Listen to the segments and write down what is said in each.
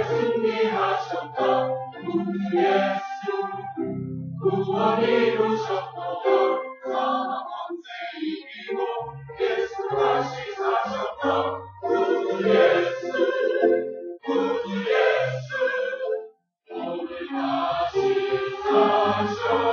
승리하셨다. 우리 예수 구원 이루셨도다. 사망 권세 이기고 예수 다시 사셨다. 구주 예수 오늘 다시 사셨다.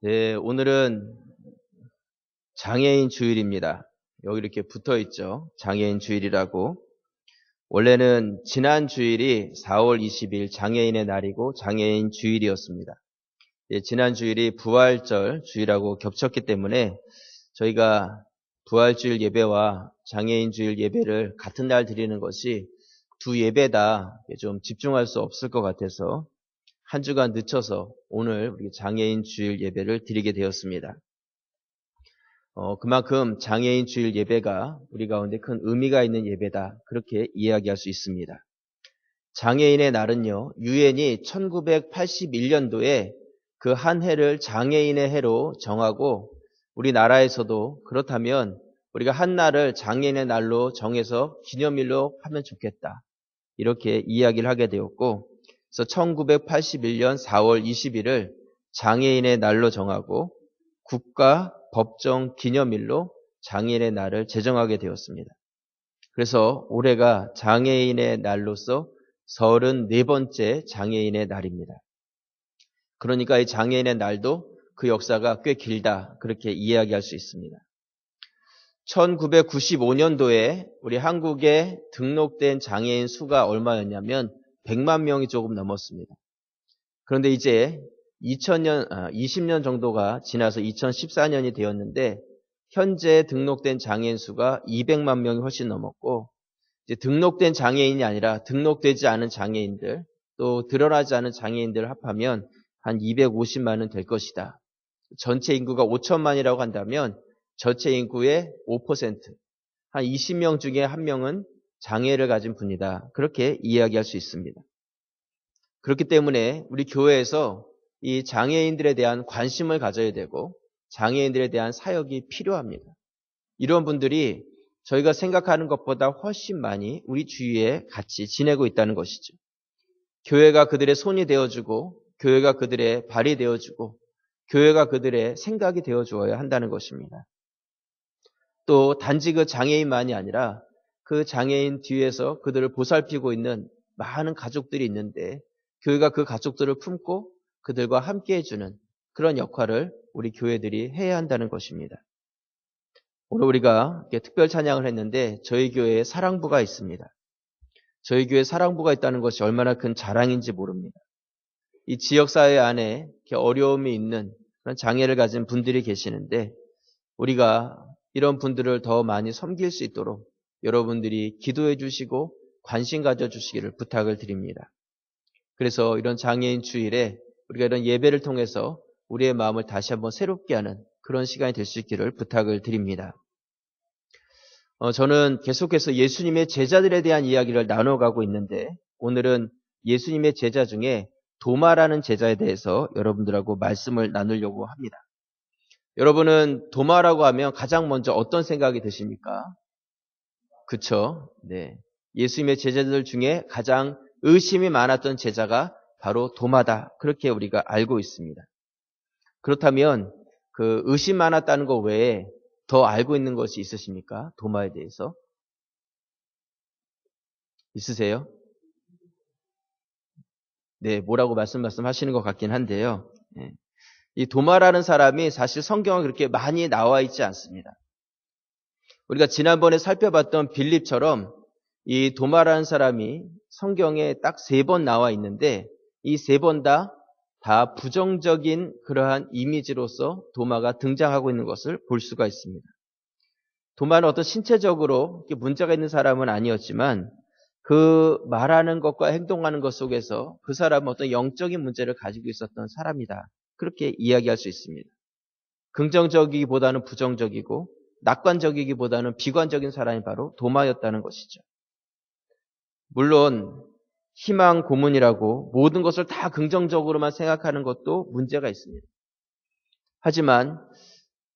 네, 오늘은 장애인 주일입니다. 여기 이렇게 붙어 있죠. 장애인 주일이라고. 원래는 지난 주일이 4월 20일 장애인의 날이고 장애인 주일이었습니다. 지난 주일이 부활절 주일하고 겹쳤기 때문에 저희가 부활주일 예배와 장애인 주일 예배를 같은 날 드리는 것이 두 예배다 좀 집중할 수 없을 것 같아서 한 주간 늦춰서 오늘 우리 장애인 주일 예배를 드리게 되었습니다. 그만큼 장애인 주일 예배가 우리 가운데 큰 의미가 있는 예배다. 그렇게 이야기할 수 있습니다. 장애인의 날은요, 유엔이 1981년도에 그 한 해를 장애인의 해로 정하고 우리나라에서도 그렇다면 우리가 한 날을 장애인의 날로 정해서 기념일로 하면 좋겠다. 이렇게 이야기를 하게 되었고, 그래서 1981년 4월 20일을 장애인의 날로 정하고 국가 법정 기념일로 장애인의 날을 제정하게 되었습니다. 그래서 올해가 장애인의 날로서 34번째 장애인의 날입니다. 그러니까 이 장애인의 날도 그 역사가 꽤 길다 그렇게 이야기할 수 있습니다. 1995년도에 우리 한국에 등록된 장애인 수가 얼마였냐면 100만 명이 조금 넘었습니다. 그런데 이제 20년 정도가 지나서 2014년이 되었는데 현재 등록된 장애인 수가 200만 명이 훨씬 넘었고 이제 등록된 장애인이 아니라 등록되지 않은 장애인들, 또 드러나지 않은 장애인들을 합하면 한 250만 원 될 것이다. 전체 인구가 5천만이라고 한다면 전체 인구의 5%, 한 20명 중에 1명은 장애를 가진 분이다. 그렇게 이야기할 수 있습니다. 그렇기 때문에 우리 교회에서 이 장애인들에 대한 관심을 가져야 되고 장애인들에 대한 사역이 필요합니다. 이런 분들이 저희가 생각하는 것보다 훨씬 많이 우리 주위에 같이 지내고 있다는 것이죠. 교회가 그들의 손이 되어주고 교회가 그들의 발이 되어주고 교회가 그들의 생각이 되어주어야 한다는 것입니다. 또 단지 그 장애인만이 아니라 그 장애인 뒤에서 그들을 보살피고 있는 많은 가족들이 있는데 교회가 그 가족들을 품고 그들과 함께 해주는 그런 역할을 우리 교회들이 해야 한다는 것입니다. 오늘 우리가 특별 찬양을 했는데 저희 교회에 사랑부가 있습니다. 저희 교회에 사랑부가 있다는 것이 얼마나 큰 자랑인지 모릅니다. 이 지역사회 안에 이렇게 어려움이 있는 그런 장애를 가진 분들이 계시는데 우리가 이런 분들을 더 많이 섬길 수 있도록 여러분들이 기도해 주시고 관심 가져 주시기를 부탁을 드립니다. 그래서 이런 장애인 주일에 우리가 이런 예배를 통해서 우리의 마음을 다시 한번 새롭게 하는 그런 시간이 될 수 있기를 부탁을 드립니다. 저는 계속해서 예수님의 제자들에 대한 이야기를 나눠가고 있는데 오늘은 예수님의 제자 중에 도마라는 제자에 대해서 여러분들하고 말씀을 나누려고 합니다. 여러분은 도마라고 하면 가장 먼저 어떤 생각이 드십니까? 그쵸? 네. 예수님의 제자들 중에 가장 의심이 많았던 제자가 바로 도마다. 그렇게 우리가 알고 있습니다. 그렇다면 그 의심 많았다는 것 외에 더 알고 있는 것이 있으십니까? 도마에 대해서? 있으세요? 네, 뭐라고 말씀하시는 것 같긴 한데요. 네. 이 도마라는 사람이 사실 성경에 그렇게 많이 나와 있지 않습니다. 우리가 지난번에 살펴봤던 빌립처럼 이 도마라는 사람이 성경에 딱 3번 나와 있는데 이 3번 다 부정적인 그러한 이미지로서 도마가 등장하고 있는 것을 볼 수가 있습니다. 도마는 어떤 신체적으로 문제가 있는 사람은 아니었지만 그 말하는 것과 행동하는 것 속에서 그 사람은 어떤 영적인 문제를 가지고 있었던 사람이다. 그렇게 이야기할 수 있습니다. 긍정적이기보다는 부정적이고 낙관적이기보다는 비관적인 사람이 바로 도마였다는 것이죠. 물론 희망 고문이라고 모든 것을 다 긍정적으로만 생각하는 것도 문제가 있습니다. 하지만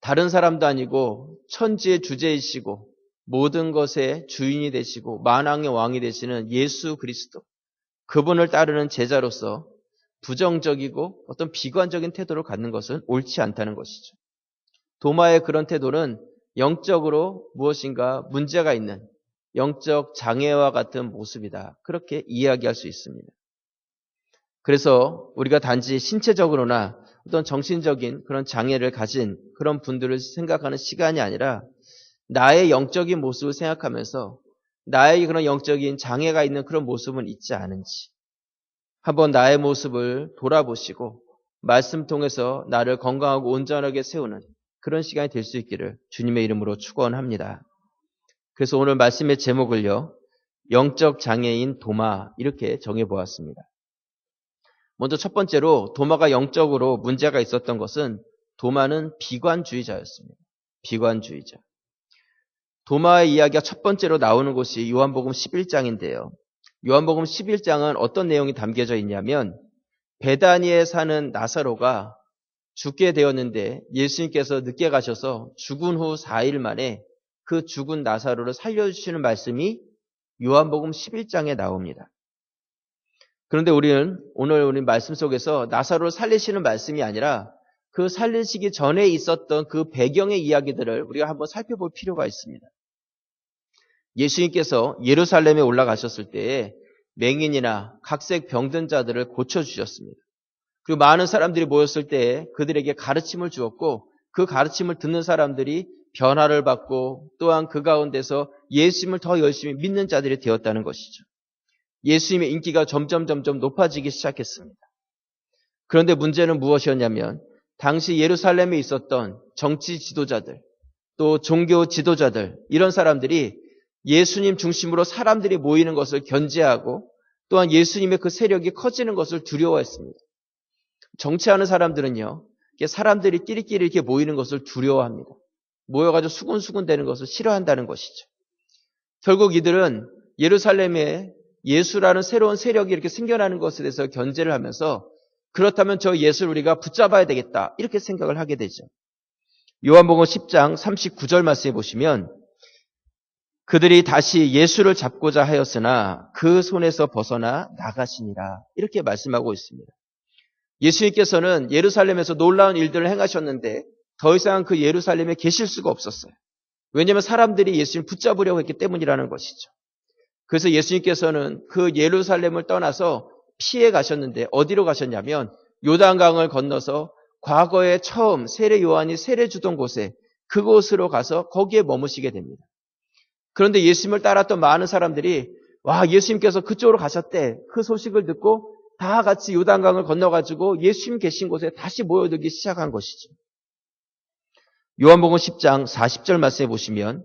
다른 사람도 아니고 천지의 주제이시고 모든 것의 주인이 되시고 만왕의 왕이 되시는 예수 그리스도, 그분을 따르는 제자로서 부정적이고 어떤 비관적인 태도를 갖는 것은 옳지 않다는 것이죠. 도마의 그런 태도는 영적으로 무엇인가 문제가 있는 영적 장애와 같은 모습이다. 그렇게 이야기할 수 있습니다. 그래서 우리가 단지 신체적으로나 어떤 정신적인 그런 장애를 가진 그런 분들을 생각하는 시간이 아니라 나의 영적인 모습을 생각하면서 나의 그런 영적인 장애가 있는 그런 모습은 있지 않은지 한번 나의 모습을 돌아보시고 말씀 통해서 나를 건강하고 온전하게 세우는 그런 시간이 될 수 있기를 주님의 이름으로 축원합니다. 그래서 오늘 말씀의 제목을요, 영적 장애인 도마 이렇게 정해보았습니다. 먼저 첫 번째로 도마가 영적으로 문제가 있었던 것은 도마는 비관주의자였습니다. 비관주의자. 도마의 이야기가 첫 번째로 나오는 곳이 요한복음 11장인데요. 요한복음 11장은 어떤 내용이 담겨져 있냐면 베다니에 사는 나사로가 죽게 되었는데 예수님께서 늦게 가셔서 죽은 후 4일 만에 그 죽은 나사로를 살려주시는 말씀이 요한복음 11장에 나옵니다. 그런데 우리는 오늘 우리 말씀 속에서 나사로를 살리시는 말씀이 아니라 그 살리시기 전에 있었던 그 배경의 이야기들을 우리가 한번 살펴볼 필요가 있습니다. 예수님께서 예루살렘에 올라가셨을 때에 맹인이나 각색 병든 자들을 고쳐주셨습니다. 그리고 많은 사람들이 모였을 때에 그들에게 가르침을 주었고 그 가르침을 듣는 사람들이 변화를 받고 또한 그 가운데서 예수님을 더 열심히 믿는 자들이 되었다는 것이죠. 예수님의 인기가 점점 높아지기 시작했습니다. 그런데 문제는 무엇이었냐면 당시 예루살렘에 있었던 정치 지도자들 또 종교 지도자들 이런 사람들이 예수님 중심으로 사람들이 모이는 것을 견제하고 또한 예수님의 그 세력이 커지는 것을 두려워했습니다. 정치하는 사람들은요, 사람들이 끼리끼리 이렇게 모이는 것을 두려워합니다. 모여가지고 수군수군 되는 것을 싫어한다는 것이죠. 결국 이들은 예루살렘에 예수라는 새로운 세력이 이렇게 생겨나는 것에 대해서 견제를 하면서 그렇다면 저 예수를 우리가 붙잡아야 되겠다 이렇게 생각을 하게 되죠. 요한복음 10장 39절 말씀해 보시면 그들이 다시 예수를 잡고자 하였으나 그 손에서 벗어나 나가시니라 이렇게 말씀하고 있습니다. 예수님께서는 예루살렘에서 놀라운 일들을 행하셨는데 더 이상 그 예루살렘에 계실 수가 없었어요. 왜냐하면 사람들이 예수님을 붙잡으려고 했기 때문이라는 것이죠. 그래서 예수님께서는 그 예루살렘을 떠나서 피해 가셨는데 어디로 가셨냐면 요단강을 건너서 과거에 처음 세례 요한이 세례 주던 곳에 그곳으로 가서 거기에 머무시게 됩니다. 그런데 예수님을 따랐던 많은 사람들이 와 예수님께서 그쪽으로 가셨대 그 소식을 듣고 다 같이 요단강을 건너가지고 예수님 계신 곳에 다시 모여들기 시작한 것이죠. 요한복음 10장 40절 말씀해 보시면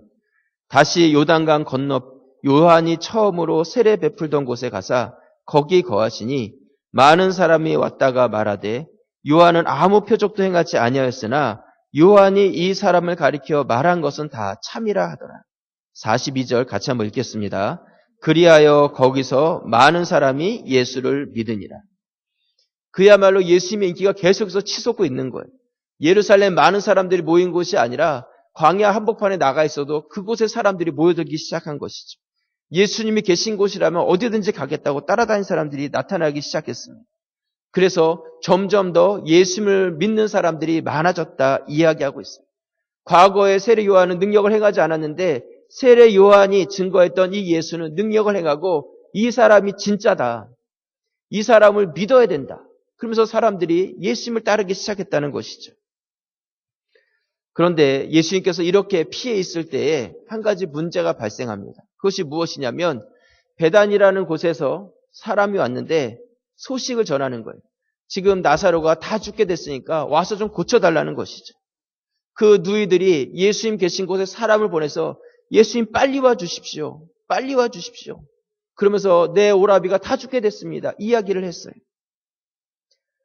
다시 요단강 건너 요한이 처음으로 세례 베풀던 곳에 가사 거기 거하시니 많은 사람이 왔다가 말하되 요한은 아무 표적도 행하지 아니하였으나 요한이 이 사람을 가리켜 말한 것은 다 참이라 하더라. 42절 같이 한번 읽겠습니다. 그리하여 거기서 많은 사람이 예수를 믿으니라. 그야말로 예수님의 인기가 계속해서 치솟고 있는 거예요. 예루살렘 많은 사람들이 모인 곳이 아니라 광야 한복판에 나가 있어도 그곳에 사람들이 모여들기 시작한 것이죠. 예수님이 계신 곳이라면 어디든지 가겠다고 따라다니는 사람들이 나타나기 시작했습니다. 그래서 점점 더 예수님을 믿는 사람들이 많아졌다 이야기하고 있어요. 과거에 세례 요한은 능력을 행하지 않았는데 세례 요한이 증거했던 이 예수는 능력을 행하고 이 사람이 진짜다. 이 사람을 믿어야 된다. 그러면서 사람들이 예수님을 따르기 시작했다는 것이죠. 그런데 예수님께서 이렇게 피해 있을 때에 한 가지 문제가 발생합니다. 그것이 무엇이냐면 베단이라는 곳에서 사람이 왔는데 소식을 전하는 거예요. 지금 나사로가 다 죽게 됐으니까 와서 좀 고쳐달라는 것이죠. 그 누이들이 예수님 계신 곳에 사람을 보내서 예수님 빨리 와 주십시오. 빨리 와 주십시오. 그러면서 내 오라비가 다 죽게 됐습니다. 이야기를 했어요.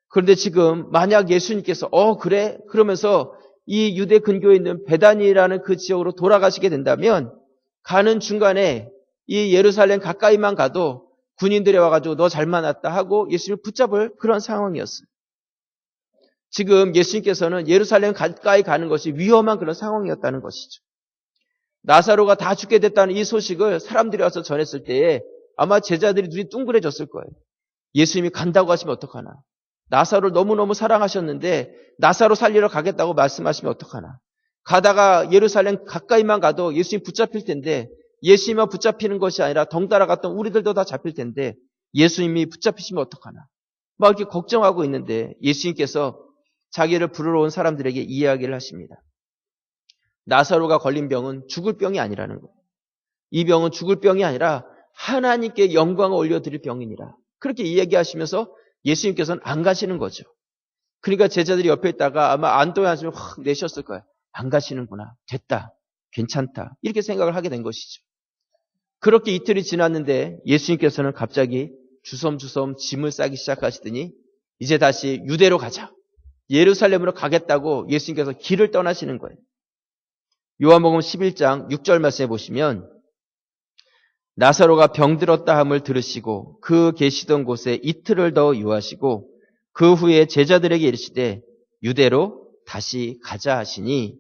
그런데 지금 만약 예수님께서 그래? 그러면서 이 유대 근교에 있는 베단이라는 그 지역으로 돌아가시게 된다면 가는 중간에 이 예루살렘 가까이만 가도 군인들이 와가지고 너 잘 만났다 하고 예수님을 붙잡을 그런 상황이었어요. 지금 예수님께서는 예루살렘 가까이 가는 것이 위험한 그런 상황이었다는 것이죠. 나사로가 다 죽게 됐다는 이 소식을 사람들이 와서 전했을 때에 아마 제자들이 눈이 둥그레졌을 거예요. 예수님이 간다고 하시면 어떡하나. 나사로를 너무너무 사랑하셨는데 나사로 살리러 가겠다고 말씀하시면 어떡하나. 가다가 예루살렘 가까이만 가도 예수님 붙잡힐 텐데 예수님만 붙잡히는 것이 아니라 덩달아 갔던 우리들도 다 잡힐 텐데 예수님이 붙잡히시면 어떡하나. 막 이렇게 걱정하고 있는데 예수님께서 자기를 부르러 온 사람들에게 이야기를 하십니다. 나사로가 걸린 병은 죽을 병이 아니라는 거예요. 이 병은 죽을 병이 아니라 하나님께 영광을 올려드릴 병이니라. 그렇게 이야기하시면서 예수님께서는 안 가시는 거죠. 그러니까 제자들이 옆에 있다가 아마 안도의 한숨을 확 내셨을 거예요. 안 가시는구나. 됐다. 괜찮다. 이렇게 생각을 하게 된 것이죠. 그렇게 이틀이 지났는데 예수님께서는 갑자기 주섬주섬 짐을 싸기 시작하시더니 이제 다시 유대로 가자. 예루살렘으로 가겠다고 예수님께서 길을 떠나시는 거예요. 요한복음 11장 6절 말씀해 보시면 나사로가 병들었다 함을 들으시고 그 계시던 곳에 이틀을 더 유하시고 그 후에 제자들에게 이르시되 유대로 다시 가자 하시니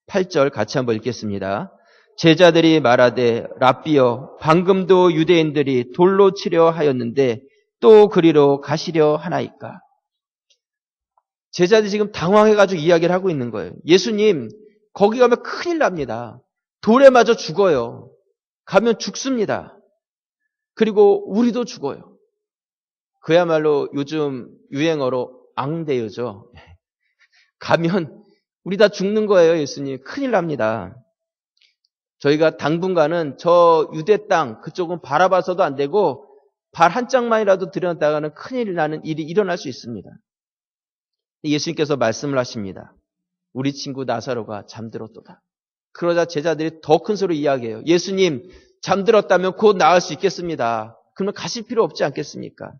8절 같이 한번 읽겠습니다. 제자들이 말하되 랍비여 방금도 유대인들이 돌로 치려 하였는데 또 그리로 가시려 하나이까. 제자들이 지금 당황해가지고 이야기를 하고 있는 거예요. 예수님 거기 가면 큰일 납니다. 돌에 맞아 죽어요. 가면 죽습니다. 그리고 우리도 죽어요. 그야말로 요즘 유행어로 앙대요죠. 가면 우리 다 죽는 거예요. 예수님 큰일 납니다. 저희가 당분간은 저 유대 땅 그쪽은 바라봐서도 안 되고 발 한 짝만이라도 들여놨다가는 큰일 나는 일이 일어날 수 있습니다. 예수님께서 말씀을 하십니다. 우리 친구 나사로가 잠들었도다. 그러자 제자들이 더 큰 소리로 이야기해요. 예수님 잠들었다면 곧 나을 수 있겠습니다. 그러면 가실 필요 없지 않겠습니까?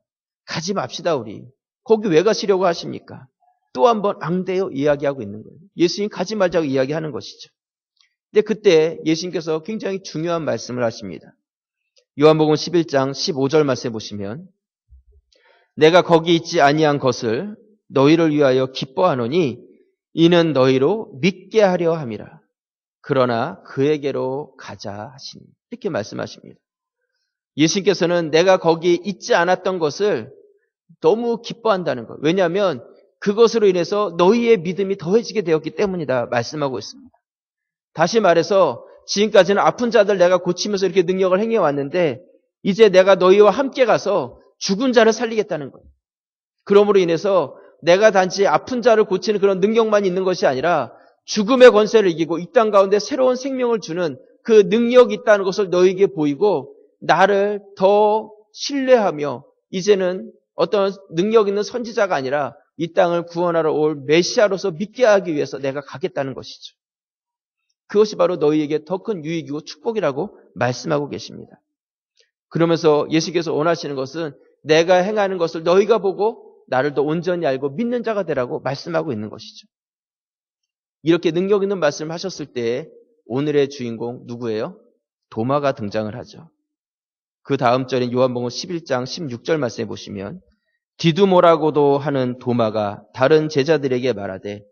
가지 맙시다 우리. 거기 왜 가시려고 하십니까? 또 한 번 앙대요 이야기하고 있는 거예요. 예수님 가지 말자고 이야기하는 것이죠. 근데 그때 예수님께서 굉장히 중요한 말씀을 하십니다. 요한복음 11장 15절 말씀해 보시면 내가 거기 있지 아니한 것을 너희를 위하여 기뻐하노니 이는 너희로 믿게 하려 함이라. 그러나 그에게로 가자 하시니 이렇게 말씀하십니다. 예수님께서는 내가 거기 있지 않았던 것을 너무 기뻐한다는 것. 왜냐하면 그것으로 인해서 너희의 믿음이 더해지게 되었기 때문이다 말씀하고 있습니다. 다시 말해서 지금까지는 아픈 자들 내가 고치면서 이렇게 능력을 행해왔는데 이제 내가 너희와 함께 가서 죽은 자를 살리겠다는 거예요. 그러므로 인해서 내가 단지 아픈 자를 고치는 그런 능력만 있는 것이 아니라 죽음의 권세를 이기고 이 땅 가운데 새로운 생명을 주는 그 능력이 있다는 것을 너희에게 보이고 나를 더 신뢰하며 이제는 어떤 능력 있는 선지자가 아니라 이 땅을 구원하러 올 메시아로서 믿게 하기 위해서 내가 가겠다는 것이죠. 그것이 바로 너희에게 더 큰 유익이고 축복이라고 말씀하고 계십니다. 그러면서 예수께서 원하시는 것은 내가 행하는 것을 너희가 보고 나를 더 온전히 알고 믿는 자가 되라고 말씀하고 있는 것이죠. 이렇게 능력 있는 말씀을 하셨을 때 오늘의 주인공 누구예요? 도마가 등장을 하죠. 그 다음 절인 요한복음 11장 16절 말씀해 보시면 디두모라고도 하는 도마가 다른 제자들에게 말하되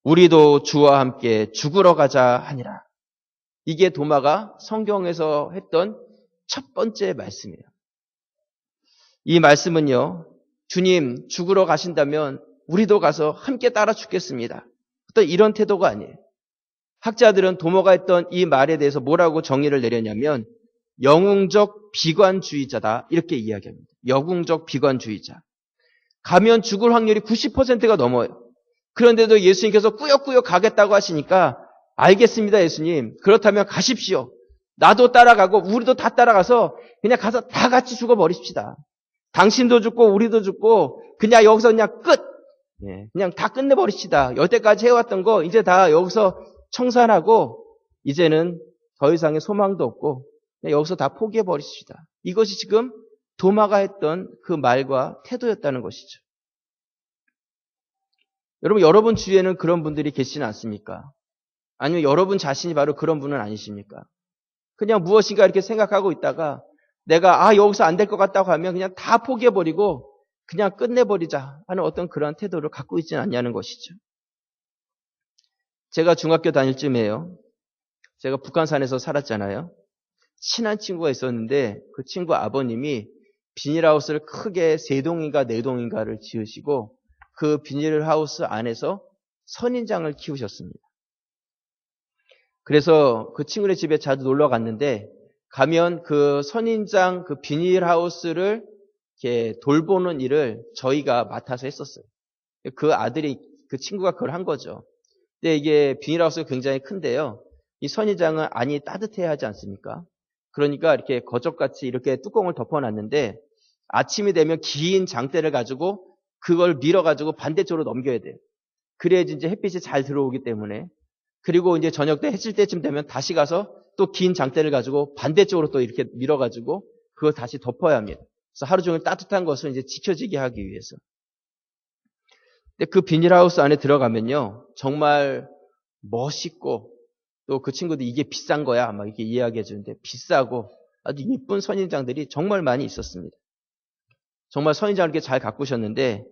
우리도 주와 함께 죽으러 가자 하니라. 이게 도마가 성경에서 했던 첫 번째 말씀이에요. 이 말씀은요. 주님 죽으러 가신다면 우리도 가서 함께 따라 죽겠습니다. 어떤 이런 태도가 아니에요. 학자들은 도마가 했던 이 말에 대해서 뭐라고 정의를 내렸냐면 영웅적 비관주의자다 이렇게 이야기합니다. 영웅적 비관주의자. 가면 죽을 확률이 90%가 넘어요. 그런데도 예수님께서 꾸역꾸역 가겠다고 하시니까 알겠습니다 예수님. 그렇다면 가십시오. 나도 따라가고 우리도 다 따라가서 그냥 가서 다 같이 죽어버립시다. 당신도 죽고 우리도 죽고 그냥 여기서 그냥 끝. 그냥 다 끝내버립시다. 여태까지 해왔던 거 이제 다 여기서 청산하고 이제는 더 이상의 소망도 없고 그냥 여기서 다 포기해버립시다. 이것이 지금 도마가 했던 그 말과 태도였다는 것이죠. 여러분 주위에는 그런 분들이 계시지 않습니까? 아니면 여러분 자신이 바로 그런 분은 아니십니까? 그냥 무엇인가 이렇게 생각하고 있다가 내가 여기서 안 될 것 같다고 하면 그냥 다 포기해버리고 그냥 끝내버리자 하는 어떤 그런 태도를 갖고 있지는 않냐는 것이죠. 제가 중학교 다닐 쯤에요. 제가 북한산에서 살았잖아요. 친한 친구가 있었는데 그 친구 아버님이 비닐하우스를 크게 3동인가 4동인가를 지으시고 그 비닐하우스 안에서 선인장을 키우셨습니다. 그래서 그 친구네 집에 자주 놀러 갔는데 가면 그 선인장 그 비닐하우스를 이렇게 돌보는 일을 저희가 맡아서 했었어요. 그 아들이 그 친구가 그걸 한 거죠. 근데 이게 비닐하우스가 굉장히 큰데요. 이 선인장은 안이 따뜻해야 하지 않습니까? 그러니까 이렇게 거적같이 이렇게 뚜껑을 덮어놨는데 아침이 되면 긴 장대를 가지고 그걸 밀어가지고 반대쪽으로 넘겨야 돼요. 그래야지 이제 햇빛이 잘 들어오기 때문에. 그리고 이제 저녁 때 해질 때쯤 되면 다시 가서 또 긴 장대를 가지고 반대쪽으로 또 이렇게 밀어가지고 그걸 다시 덮어야 합니다. 그래서 하루 종일 따뜻한 것을 이제 지켜지게 하기 위해서. 근데 그 비닐하우스 안에 들어가면요. 정말 멋있고 또 그 친구도 이게 비싼 거야. 막 이렇게 이야기해 주는데 비싸고 아주 예쁜 선인장들이 정말 많이 있었습니다. 정말 선인장을 이렇게 잘 가꾸셨는데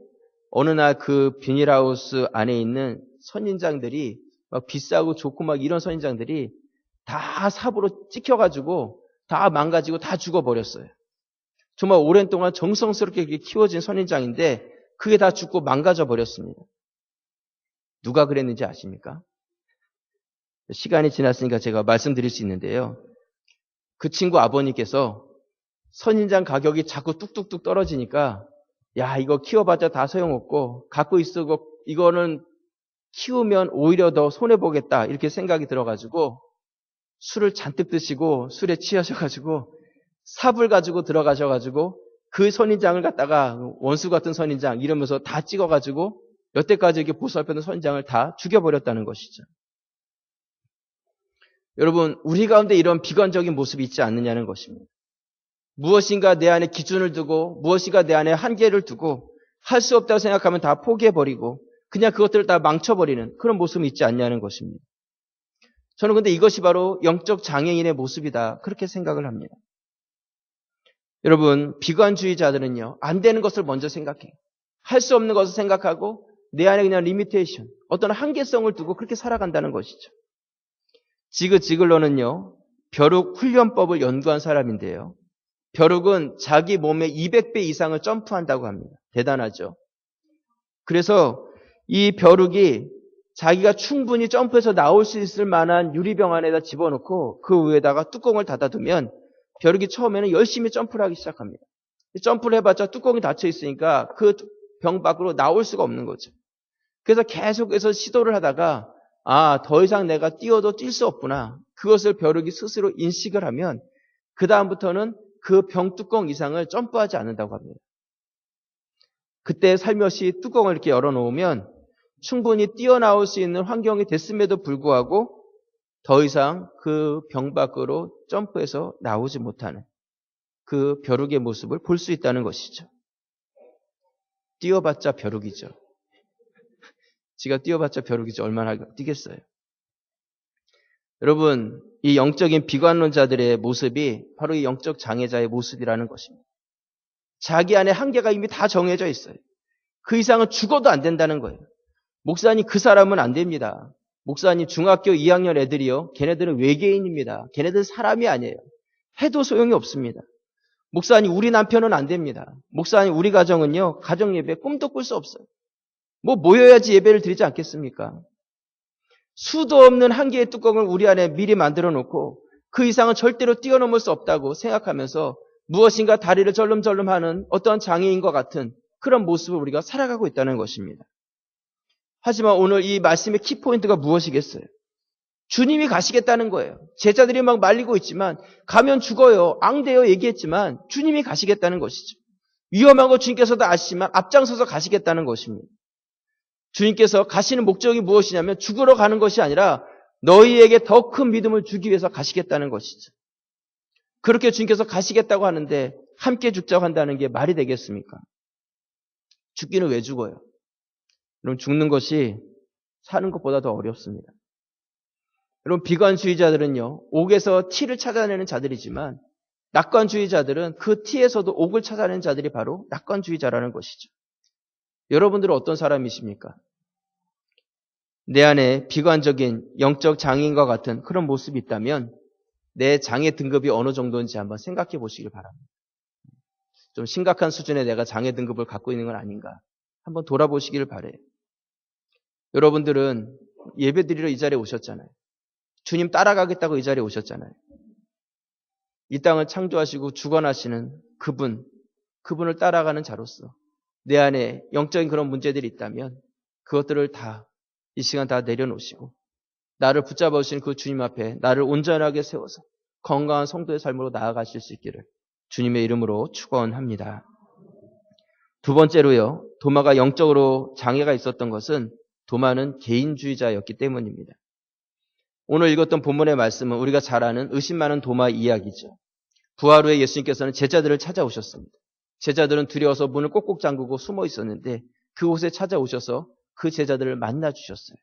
어느 날 그 비닐하우스 안에 있는 선인장들이 막 비싸고 좋고 막 이런 선인장들이 다 삽으로 찍혀가지고 다 망가지고 다 죽어버렸어요. 정말 오랜 동안 정성스럽게 이렇게 키워진 선인장인데 그게 다 죽고 망가져 버렸습니다. 누가 그랬는지 아십니까? 시간이 지났으니까 제가 말씀드릴 수 있는데요. 그 친구 아버님께서 선인장 가격이 자꾸 뚝뚝뚝 떨어지니까 야 이거 키워봤자 다 소용없고 갖고 있고 이거는 키우면 오히려 더 손해보겠다 이렇게 생각이 들어가지고 술을 잔뜩 드시고 술에 취하셔가지고 삽을 가지고 들어가셔가지고 그 선인장을 갖다가 원수 같은 선인장 이러면서 다 찍어가지고 여태까지 이렇게 보살펴던 선인장을 다 죽여버렸다는 것이죠. 여러분, 우리 가운데 이런 비관적인 모습이 있지 않느냐는 것입니다. 무엇인가 내 안에 기준을 두고 무엇인가 내 안에 한계를 두고 할 수 없다고 생각하면 다 포기해버리고 그냥 그것들을 다 망쳐버리는 그런 모습이 있지 않냐는 것입니다. 저는 근데 이것이 바로 영적 장애인의 모습이다. 그렇게 생각을 합니다. 여러분, 비관주의자들은요, 안 되는 것을 먼저 생각해요. 할 수 없는 것을 생각하고 내 안에 그냥 리미테이션, 어떤 한계성을 두고 그렇게 살아간다는 것이죠. 지그 지글러는요, 벼룩 훈련법을 연구한 사람인데요. 벼룩은 자기 몸의 200배 이상을 점프한다고 합니다. 대단하죠. 그래서 이 벼룩이 자기가 충분히 점프해서 나올 수 있을 만한 유리병 안에다 집어넣고 그 위에다가 뚜껑을 닫아두면 벼룩이 처음에는 열심히 점프를 하기 시작합니다. 점프를 해봤자 뚜껑이 닫혀 있으니까 그 병 밖으로 나올 수가 없는 거죠. 그래서 계속해서 시도를 하다가 더 이상 내가 뛰어도 뛸 수 없구나. 그것을 벼룩이 스스로 인식을 하면 그 다음부터는 그 병 뚜껑 이상을 점프하지 않는다고 합니다. 그때 살며시 뚜껑을 이렇게 열어놓으면 충분히 뛰어나올 수 있는 환경이 됐음에도 불구하고 더 이상 그 병 밖으로 점프해서 나오지 못하는 그 벼룩의 모습을 볼 수 있다는 것이죠. 뛰어봤자 벼룩이죠. 지가 뛰어봤자 벼룩이죠. 얼마나 뛰겠어요. 여러분, 이 영적인 비관론자들의 모습이 바로 이 영적 장애자의 모습이라는 것입니다. 자기 안에 한계가 이미 다 정해져 있어요. 그 이상은 죽어도 안 된다는 거예요. 목사님, 그 사람은 안 됩니다. 목사님, 중학교 2학년 애들이요. 걔네들은 외계인입니다. 걔네들은 사람이 아니에요. 해도 소용이 없습니다. 목사님, 우리 남편은 안 됩니다. 목사님, 우리 가정은요. 가정 예배 꿈도 꿀 수 없어요. 모여야지 예배를 드리지 않겠습니까? 수도 없는 한계의 뚜껑을 우리 안에 미리 만들어 놓고 그 이상은 절대로 뛰어넘을 수 없다고 생각하면서 무엇인가 다리를 절름절름하는 어떤 장애인과 같은 그런 모습을 우리가 살아가고 있다는 것입니다. 하지만 오늘 이 말씀의 키포인트가 무엇이겠어요? 주님이 가시겠다는 거예요. 제자들이 막 말리고 있지만 가면 죽어요. 앙대요 얘기했지만 주님이 가시겠다는 것이죠. 위험한 거 주님께서도 아시지만 앞장서서 가시겠다는 것입니다. 주님께서 가시는 목적이 무엇이냐면 죽으러 가는 것이 아니라 너희에게 더 큰 믿음을 주기 위해서 가시겠다는 것이죠. 그렇게 주님께서 가시겠다고 하는데 함께 죽자고 한다는 게 말이 되겠습니까? 죽기는 왜 죽어요? 여러분, 죽는 것이 사는 것보다 더 어렵습니다. 여러분, 비관주의자들은요, 옥에서 티를 찾아내는 자들이지만 낙관주의자들은 그 티에서도 옥을 찾아내는 자들이 바로 낙관주의자라는 것이죠. 여러분들은 어떤 사람이십니까? 내 안에 비관적인 영적 장애인과 같은 그런 모습이 있다면 내 장애 등급이 어느 정도인지 한번 생각해 보시길 바랍니다. 좀 심각한 수준의 내가 장애 등급을 갖고 있는 건 아닌가 한번 돌아보시길 바라요. 여러분들은 예배드리러 이 자리에 오셨잖아요. 주님 따라가겠다고 이 자리에 오셨잖아요. 이 땅을 창조하시고 주관하시는 그분을 따라가는 자로서 내 안에 영적인 그런 문제들이 있다면 그것들을 다 이 시간 다 내려놓으시고 나를 붙잡아 주신 그 주님 앞에 나를 온전하게 세워서 건강한 성도의 삶으로 나아가실 수 있기를 주님의 이름으로 축원합니다. 두 번째로요. 도마가 영적으로 장애가 있었던 것은 도마는 개인주의자였기 때문입니다. 오늘 읽었던 본문의 말씀은 우리가 잘 아는 의심 많은 도마 이야기죠. 부활 후에 예수님께서는 제자들을 찾아오셨습니다. 제자들은 두려워서 문을 꼭꼭 잠그고 숨어 있었는데 그곳에 찾아오셔서 그 제자들을 만나 주셨어요.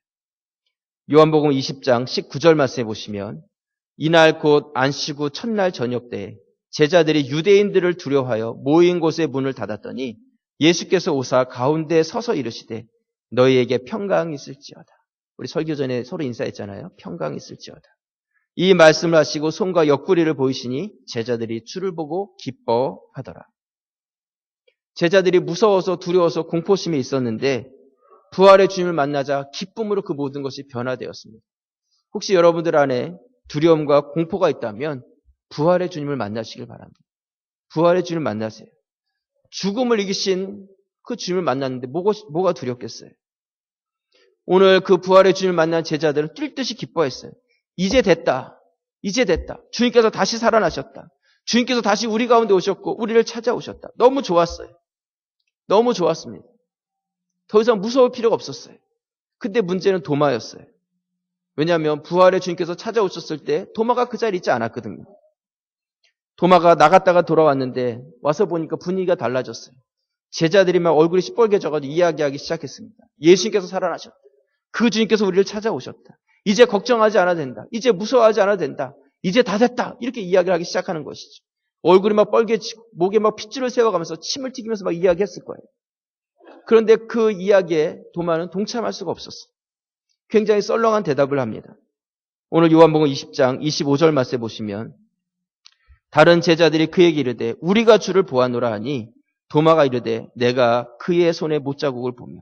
요한복음 20장 19절 말씀해 보시면 이날 곧 안식 후 첫날 저녁 때 제자들이 유대인들을 두려워하여 모인 곳의 문을 닫았더니 예수께서 오사 가운데 서서 이르시되 너희에게 평강이 있을지어다. 우리 설교 전에 서로 인사했잖아요. 평강이 있을지어다. 이 말씀을 하시고 손과 옆구리를 보이시니 제자들이 주를 보고 기뻐하더라. 제자들이 무서워서 두려워서 공포심에 있었는데 부활의 주님을 만나자 기쁨으로 그 모든 것이 변화되었습니다. 혹시 여러분들 안에 두려움과 공포가 있다면 부활의 주님을 만나시길 바랍니다. 부활의 주님을 만나세요. 죽음을 이기신 그 주님을 만났는데 뭐가 두렵겠어요? 오늘 그 부활의 주님을 만난 제자들은 뛸 듯이 기뻐했어요. 이제 됐다. 이제 됐다. 주님께서 다시 살아나셨다. 주님께서 다시 우리 가운데 오셨고 우리를 찾아오셨다. 너무 좋았어요. 너무 좋았습니다. 더 이상 무서울 필요가 없었어요. 근데 문제는 도마였어요. 왜냐하면 부활의 주님께서 찾아오셨을 때 도마가 그 자리에 있지 않았거든요. 도마가 나갔다가 돌아왔는데 와서 보니까 분위기가 달라졌어요. 제자들이 막 얼굴이 시뻘개져가지고 이야기하기 시작했습니다. 예수님께서 살아나셨다. 그 주님께서 우리를 찾아오셨다. 이제 걱정하지 않아도 된다. 이제 무서워하지 않아도 된다. 이제 다 됐다. 이렇게 이야기를 하기 시작하는 것이죠. 얼굴이 막 빨개지고 목에 막 핏줄을 세워가면서 침을 튀기면서 막 이야기했을 거예요. 그런데 그 이야기에 도마는 동참할 수가 없었어요. 굉장히 썰렁한 대답을 합니다. 오늘 요한복음 20장 25절 말씀에 보시면 다른 제자들이 그에게 이르되 우리가 주를 보았노라 하니 도마가 이르되 내가 그의 손에 못자국을 보며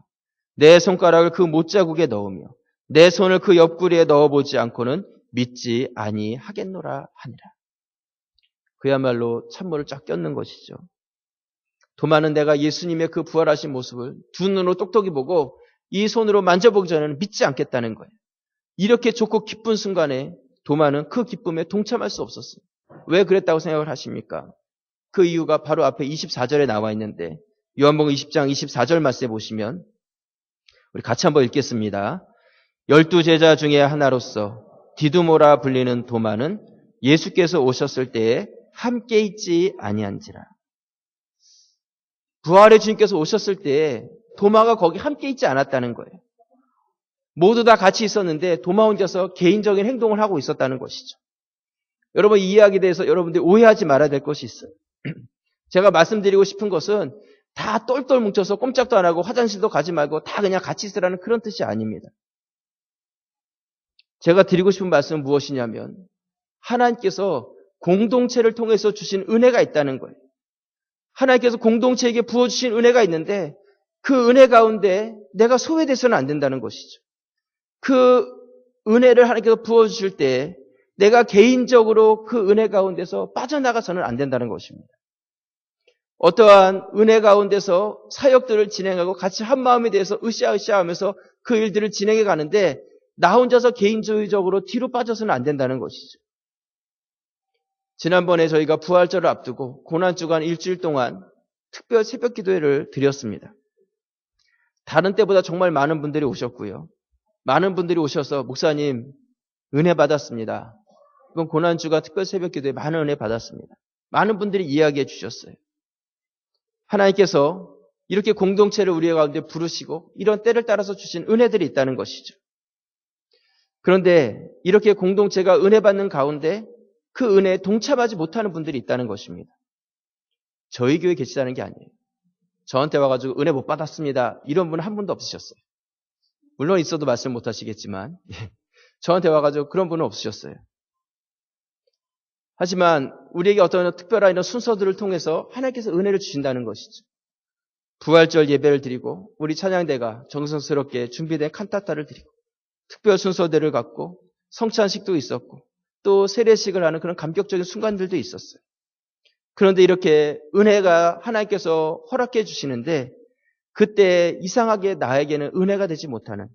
내 손가락을 그 못자국에 넣으며 내 손을 그 옆구리에 넣어보지 않고는 믿지 아니하겠노라 하니라. 그야말로 찬물을 쫙 꼈는 것이죠. 도마는 내가 예수님의 그 부활하신 모습을 두 눈으로 똑똑히 보고 이 손으로 만져보기 전에는 믿지 않겠다는 거예요. 이렇게 좋고 기쁜 순간에 도마는 그 기쁨에 동참할 수 없었어요. 왜 그랬다고 생각을 하십니까? 그 이유가 바로 앞에 24절에 나와 있는데 요한복음 20장 24절 말씀에 보시면 우리 같이 한번 읽겠습니다. 12제자 중에 하나로서 디두모라 불리는 도마는 예수께서 오셨을 때에 함께 있지 아니한지라. 부활의 주님께서 오셨을 때에 도마가 거기 함께 있지 않았다는 거예요. 모두 다 같이 있었는데 도마 혼자서 개인적인 행동을 하고 있었다는 것이죠. 여러분 이 이야기에 대해서 여러분들이 오해하지 말아야 될 것이 있어요. 제가 말씀드리고 싶은 것은 다 똘똘 뭉쳐서 꼼짝도 안 하고 화장실도 가지 말고 다 그냥 같이 있으라는 그런 뜻이 아닙니다. 제가 드리고 싶은 말씀은 무엇이냐면 하나님께서 공동체를 통해서 주신 은혜가 있다는 거예요. 하나님께서 공동체에게 부어주신 은혜가 있는데 그 은혜 가운데 내가 소외돼서는 안 된다는 것이죠. 그 은혜를 하나님께서 부어주실 때 내가 개인적으로 그 은혜 가운데서 빠져나가서는 안 된다는 것입니다. 어떠한 은혜 가운데서 사역들을 진행하고 같이 한 마음에 대해서 으쌰으쌰 하면서 그 일들을 진행해 가는데 나 혼자서 개인주의적으로 뒤로 빠져서는 안 된다는 것이죠. 지난번에 저희가 부활절을 앞두고 고난주간 일주일 동안 특별 새벽 기도회를 드렸습니다. 다른 때보다 정말 많은 분들이 오셨고요. 많은 분들이 오셔서 목사님 은혜 받았습니다. 이번 고난주가 특별 새벽 기도회 많은 은혜 받았습니다. 많은 분들이 이야기해 주셨어요. 하나님께서 이렇게 공동체를 우리 가운데 부르시고 이런 때를 따라서 주신 은혜들이 있다는 것이죠. 그런데 이렇게 공동체가 은혜 받는 가운데 그 은혜에 동참하지 못하는 분들이 있다는 것입니다. 저희 교회에 계시다는 게 아니에요. 저한테 와가지고 은혜 못 받았습니다. 이런 분은 한 분도 없으셨어요. 물론 있어도 말씀 못 하시겠지만 저한테 와가지고 그런 분은 없으셨어요. 하지만 우리에게 어떤 특별한 이런 순서들을 통해서 하나님께서 은혜를 주신다는 것이죠. 부활절 예배를 드리고 우리 찬양대가 정성스럽게 준비된 칸타타를 드리고 특별 순서대를 갖고 성찬식도 있었고 또 세례식을 하는 그런 감격적인 순간들도 있었어요. 그런데 이렇게 은혜가 하나님께서 허락해 주시는데 그때 이상하게 나에게는 은혜가 되지 못하는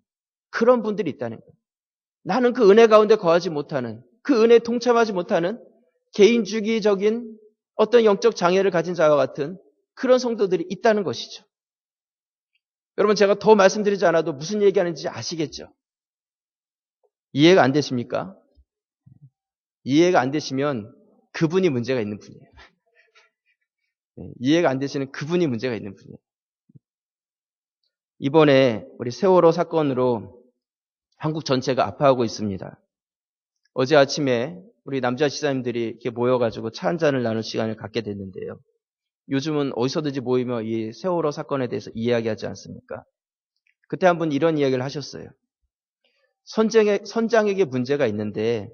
그런 분들이 있다는 거예요. 나는 그 은혜 가운데 거하지 못하는 그 은혜에 동참하지 못하는 개인주의적인 어떤 영적 장애를 가진 자와 같은 그런 성도들이 있다는 것이죠. 여러분 제가 더 말씀드리지 않아도 무슨 얘기하는지 아시겠죠? 이해가 안 되십니까? 이해가 안 되시면 그분이 문제가 있는 분이에요. 이해가 안 되시는 그분이 문제가 있는 분이에요. 이번에 우리 세월호 사건으로 한국 전체가 아파하고 있습니다. 어제 아침에 우리 남자 지사님들이 이렇게 모여가지고 차 한 잔을 나눌 시간을 갖게 됐는데요. 요즘은 어디서든지 모이며 이 세월호 사건에 대해서 이야기하지 않습니까? 그때 한 분 이런 이야기를 하셨어요. 선장에게 문제가 있는데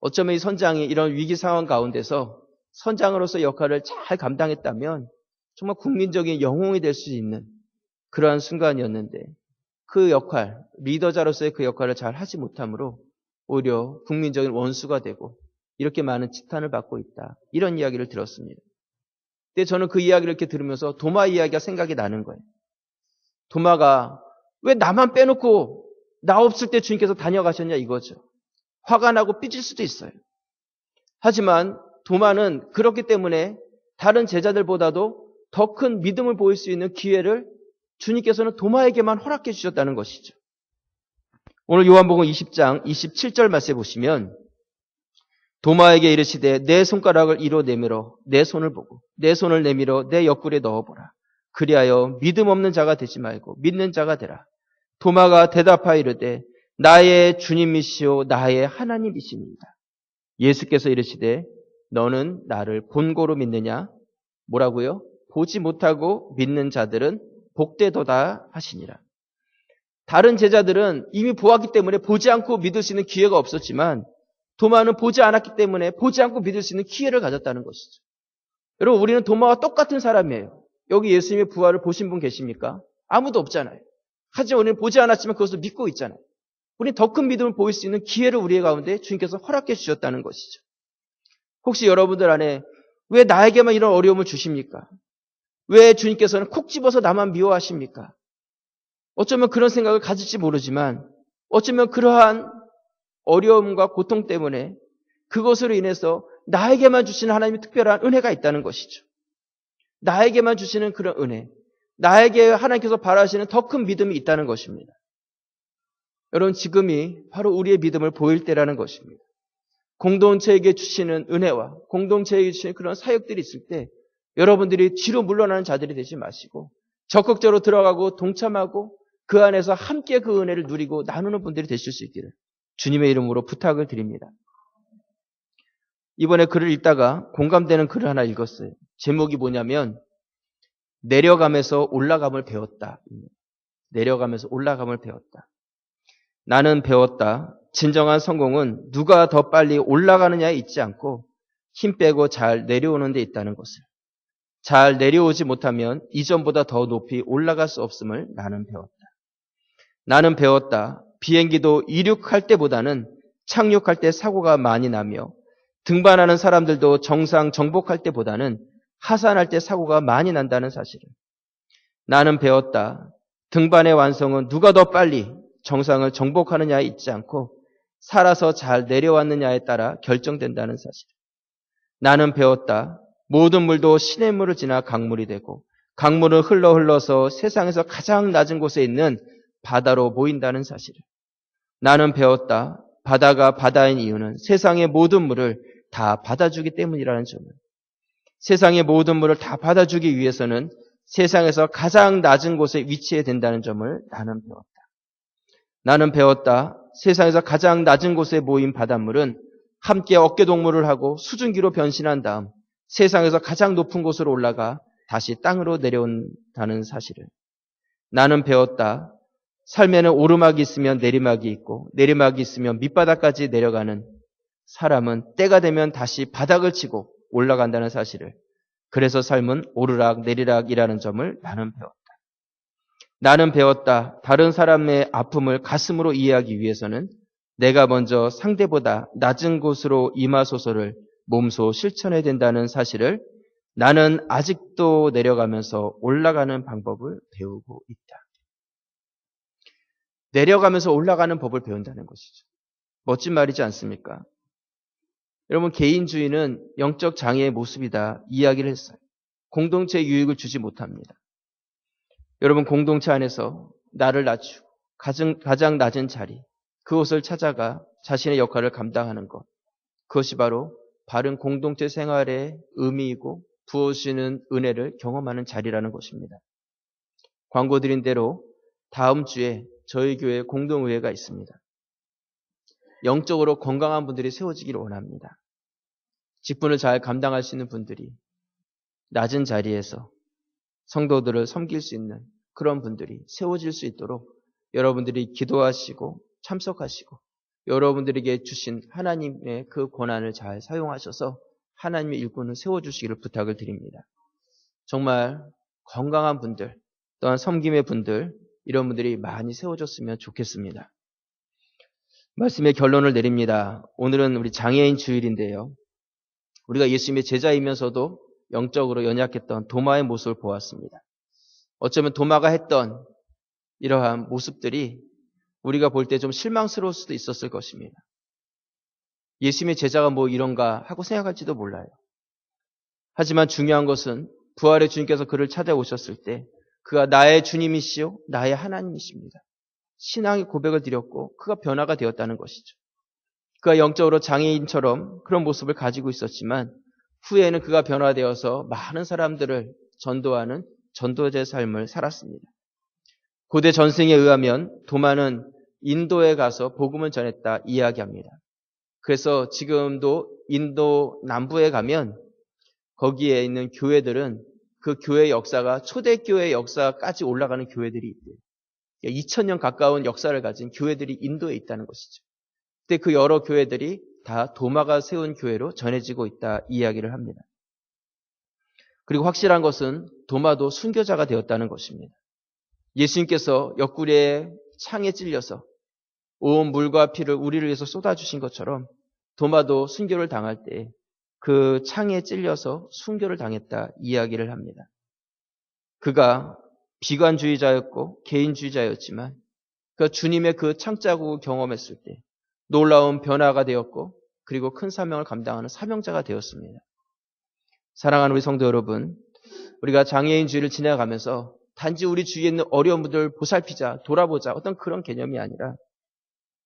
어쩌면 이 선장이 이런 위기 상황 가운데서 선장으로서 역할을 잘 감당했다면 정말 국민적인 영웅이 될 수 있는 그러한 순간이었는데 그 역할, 리더자로서의 그 역할을 잘 하지 못함으로 오히려 국민적인 원수가 되고 이렇게 많은 지탄을 받고 있다. 이런 이야기를 들었습니다. 근데 저는 그 이야기를 이렇게 들으면서 도마 이야기가 생각이 나는 거예요. 도마가 왜 나만 빼놓고 나 없을 때 주님께서 다녀가셨냐 이거죠. 화가 나고 삐질 수도 있어요. 하지만 도마는 그렇기 때문에 다른 제자들보다도 더 큰 믿음을 보일 수 있는 기회를 주님께서는 도마에게만 허락해 주셨다는 것이죠. 오늘 요한복음 20장 27절 말씀에 보시면 도마에게 이르시되 내 손가락을 이로 내밀어 내 손을 보고 내 손을 내밀어 내 옆구리에 넣어보라. 그리하여 믿음 없는 자가 되지 말고 믿는 자가 되라. 도마가 대답하여 이르되 나의 주님이시오 나의 하나님이십니다. 예수께서 이르시되 너는 나를 본고로 믿느냐? 뭐라고요? 보지 못하고 믿는 자들은 복되도다 하시니라. 다른 제자들은 이미 보았기 때문에 보지 않고 믿을 수 있는 기회가 없었지만 도마는 보지 않았기 때문에 보지 않고 믿을 수 있는 기회를 가졌다는 것이죠. 여러분, 우리는 도마와 똑같은 사람이에요. 여기 예수님의 부활을 보신 분 계십니까? 아무도 없잖아요. 하지만 우리는 보지 않았지만 그것을 믿고 있잖아요. 우리는 더 큰 믿음을 보일 수 있는 기회를 우리의 가운데 주님께서 허락해 주셨다는 것이죠. 혹시 여러분들 안에 왜 나에게만 이런 어려움을 주십니까? 왜 주님께서는 콕 집어서 나만 미워하십니까? 어쩌면 그런 생각을 가질지 모르지만 어쩌면 그러한 어려움과 고통 때문에 그것으로 인해서 나에게만 주시는 하나님의 특별한 은혜가 있다는 것이죠. 나에게만 주시는 그런 은혜, 나에게 하나님께서 바라시는 더 큰 믿음이 있다는 것입니다. 여러분, 지금이 바로 우리의 믿음을 보일 때라는 것입니다. 공동체에게 주시는 은혜와 공동체에게 주시는 그런 사역들이 있을 때 여러분들이 뒤로 물러나는 자들이 되지 마시고 적극적으로 들어가고 동참하고 그 안에서 함께 그 은혜를 누리고 나누는 분들이 되실 수 있기를 주님의 이름으로 부탁을 드립니다. 이번에 글을 읽다가 공감되는 글을 하나 읽었어요. 제목이 뭐냐면 내려가면서 올라감을 배웠다. 내려가면서 올라감을 배웠다. 나는 배웠다. 진정한 성공은 누가 더 빨리 올라가느냐에 있지 않고 힘 빼고 잘 내려오는 데 있다는 것을. 잘 내려오지 못하면 이전보다 더 높이 올라갈 수 없음을 나는 배웠다. 나는 배웠다. 비행기도 이륙할 때보다는 착륙할 때 사고가 많이 나며 등반하는 사람들도 정상 정복할 때보다는 하산할 때 사고가 많이 난다는 사실을. 나는 배웠다. 등반의 완성은 누가 더 빨리 정상을 정복하느냐에 있지 않고 살아서 잘 내려왔느냐에 따라 결정된다는 사실. 나는 배웠다. 모든 물도 시냇물을 지나 강물이 되고 강물은 흘러서 세상에서 가장 낮은 곳에 있는 바다로 모인다는 사실을. 나는 배웠다. 바다가 바다인 이유는 세상의 모든 물을 다 받아주기 때문이라는 점을. 세상의 모든 물을 다 받아주기 위해서는 세상에서 가장 낮은 곳에 위치해야 된다는 점을 나는 배웠다. 나는 배웠다. 세상에서 가장 낮은 곳에 모인 바닷물은 함께 어깨동무를 하고 수증기로 변신한 다음 세상에서 가장 높은 곳으로 올라가 다시 땅으로 내려온다는 사실을. 나는 배웠다. 삶에는 오르막이 있으면 내리막이 있고 내리막이 있으면 밑바닥까지 내려가는 사람은 때가 되면 다시 바닥을 치고 올라간다는 사실을. 그래서 삶은 오르락 내리락이라는 점을 나는 배웠다. 나는 배웠다. 다른 사람의 아픔을 가슴으로 이해하기 위해서는 내가 먼저 상대보다 낮은 곳으로 임하소서를 몸소 실천해야 된다는 사실을 나는 아직도 내려가면서 올라가는 방법을 배우고 있다. 내려가면서 올라가는 법을 배운다는 것이죠. 멋진 말이지 않습니까? 여러분, 개인주의는 영적 장애의 모습이다 이야기를 했어요. 공동체에 유익을 주지 못합니다. 여러분, 공동체 안에서 나를 낮추고 가장 낮은 자리, 그곳을 찾아가 자신의 역할을 감당하는 것. 그것이 바로 바른 공동체 생활의 의미이고 부어주시는 은혜를 경험하는 자리라는 것입니다. 광고 드린 대로 다음 주에 저희 교회에 공동의회가 있습니다. 영적으로 건강한 분들이 세워지기를 원합니다. 직분을 잘 감당할 수 있는 분들이 낮은 자리에서 성도들을 섬길 수 있는 그런 분들이 세워질 수 있도록 여러분들이 기도하시고 참석하시고 여러분들에게 주신 하나님의 그 권한을 잘 사용하셔서 하나님의 일꾼을 세워주시기를 부탁을 드립니다. 정말 건강한 분들, 또한 섬김의 분들, 이런 분들이 많이 세워졌으면 좋겠습니다. 말씀의 결론을 내립니다. 오늘은 우리 장애인 주일인데요. 우리가 예수님의 제자이면서도 영적으로 연약했던 도마의 모습을 보았습니다. 어쩌면 도마가 했던 이러한 모습들이 우리가 볼 때 좀 실망스러울 수도 있었을 것입니다. 예수님의 제자가 뭐 이런가 하고 생각할지도 몰라요. 하지만 중요한 것은 부활의 주님께서 그를 찾아오셨을 때 그가 나의 주님이시요 나의 하나님이십니다. 신앙의 고백을 드렸고 그가 변화가 되었다는 것이죠. 그가 영적으로 장애인처럼 그런 모습을 가지고 있었지만 후에는 그가 변화되어서 많은 사람들을 전도하는 전도자의 삶을 살았습니다. 고대 전승에 의하면 도마는 인도에 가서 복음을 전했다 이야기합니다. 그래서 지금도 인도 남부에 가면 거기에 있는 교회들은 그 교회 역사가 초대교회 역사까지 올라가는 교회들이 있대요. 2000년 가까운 역사를 가진 교회들이 인도에 있다는 것이죠. 그때 그 여러 교회들이 다 도마가 세운 교회로 전해지고 있다 이야기를 합니다. 그리고 확실한 것은 도마도 순교자가 되었다는 것입니다. 예수님께서 옆구리에 창에 찔려서 온 물과 피를 우리를 위해서 쏟아주신 것처럼 도마도 순교를 당할 때 그 창에 찔려서 순교를 당했다 이야기를 합니다. 그가 비관주의자였고 개인주의자였지만 그 주님의 그 창자국을 경험했을 때 놀라운 변화가 되었고 그리고 큰 사명을 감당하는 사명자가 되었습니다. 사랑하는 우리 성도 여러분, 우리가 장애인주의를 지나가면서 단지 우리 주위에 있는 어려운 분들 보살피자, 돌아보자 어떤 그런 개념이 아니라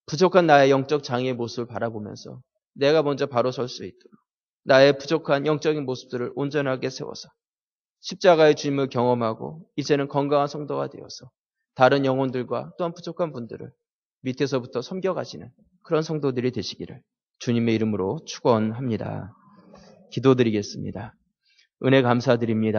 부족한 나의 영적 장애의 모습을 바라보면서 내가 먼저 바로 설 수 있도록 나의 부족한 영적인 모습들을 온전하게 세워서 십자가의 주님을 경험하고 이제는 건강한 성도가 되어서 다른 영혼들과 또한 부족한 분들을 밑에서부터 섬겨가시는 그런 성도들이 되시기를 주님의 이름으로 축원합니다. 기도드리겠습니다. 은혜 감사드립니다.